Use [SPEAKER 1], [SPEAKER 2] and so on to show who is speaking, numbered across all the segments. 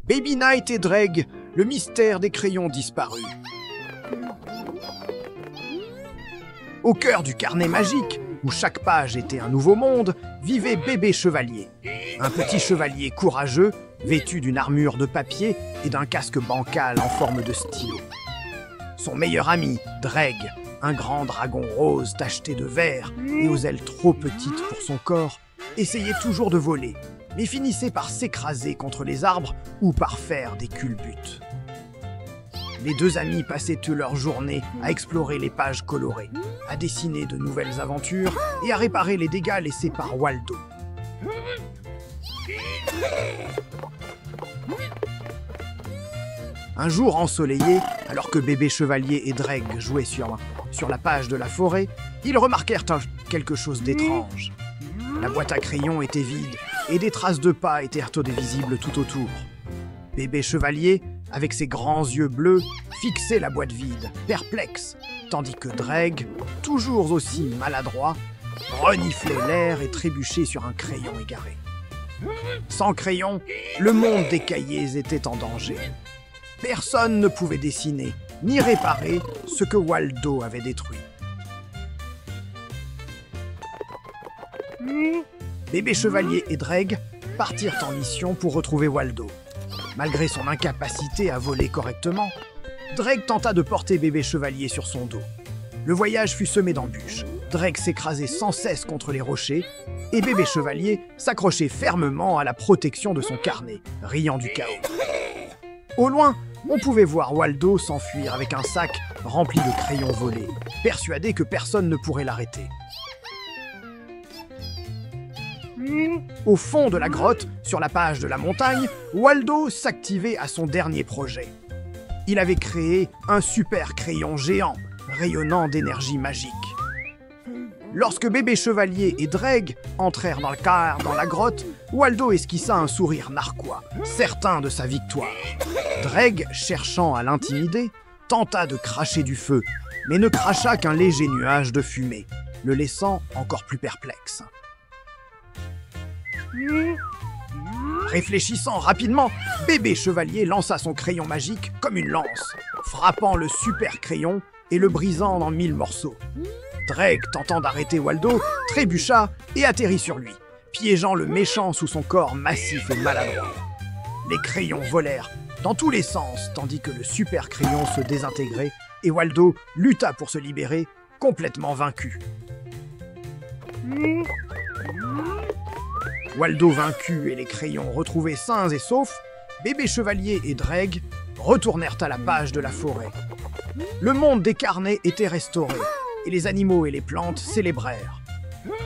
[SPEAKER 1] Baby Knight et Dreg, le mystère des crayons disparus. Au cœur du carnet magique, où chaque page était un nouveau monde, vivait Bébé Chevalier. Un petit chevalier courageux, vêtu d'une armure de papier et d'un casque bancal en forme de stylo. Son meilleur ami, Dreg, un grand dragon rose tacheté de vert et aux ailes trop petites pour son corps, essayait toujours de voler, mais finissait par s'écraser contre les arbres ou par faire des culbutes. Les deux amis passaient eux leur journée à explorer les pages colorées, à dessiner de nouvelles aventures et à réparer les dégâts laissés par Waldo. Un jour ensoleillé, alors que Bébé Chevalier et Dreg jouaient sur la page de la forêt, ils remarquèrent quelque chose d'étrange. La boîte à crayons était vide et des traces de pas étaient visibles tout autour. Bébé Chevalier, avec ses grands yeux bleus, fixait la boîte vide, perplexe, tandis que Dreg, toujours aussi maladroit, reniflait l'air et trébuchait sur un crayon égaré. Sans crayon, le monde des cahiers était en danger. Personne ne pouvait dessiner ni réparer ce que Waldo avait détruit. Bébé Chevalier et Dreg partirent en mission pour retrouver Waldo. Malgré son incapacité à voler correctement, Dreg tenta de porter Bébé Chevalier sur son dos. Le voyage fut semé d'embûches. Dreg s'écrasait sans cesse contre les rochers et Bébé Chevalier s'accrochait fermement à la protection de son carnet, riant du chaos. Au loin, on pouvait voir Waldo s'enfuir avec un sac rempli de crayons volés, persuadé que personne ne pourrait l'arrêter. Au fond de la grotte, sur la page de la montagne, Waldo s'activait à son dernier projet. Il avait créé un super crayon géant, rayonnant d'énergie magique. Lorsque Bébé Chevalier et Dreg entrèrent dans la grotte, Waldo esquissa un sourire narquois, certain de sa victoire. Dreg, cherchant à l'intimider, tenta de cracher du feu, mais ne cracha qu'un léger nuage de fumée, le laissant encore plus perplexe. Réfléchissant rapidement, Bébé Chevalier lança son crayon magique comme une lance, frappant le super crayon et le brisant en 1000 morceaux. Dreg, tentant d'arrêter Waldo, trébucha et atterrit sur lui, piégeant le méchant sous son corps massif et maladroit. Les crayons volèrent dans tous les sens, tandis que le super crayon se désintégrait et Waldo lutta pour se libérer, complètement vaincu. Waldo vaincu et les crayons retrouvés sains et saufs, Bébé Chevalier et Dreg retournèrent à la page de la forêt. Le monde des carnets était restauré, et les animaux et les plantes célébrèrent.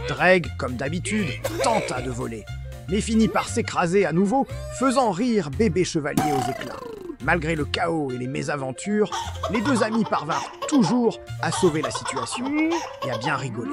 [SPEAKER 1] Dreg, comme d'habitude, tenta de voler, mais finit par s'écraser à nouveau, faisant rire Bébé Chevalier aux éclats. Malgré le chaos et les mésaventures, les deux amis parvinrent toujours à sauver la situation et à bien rigoler.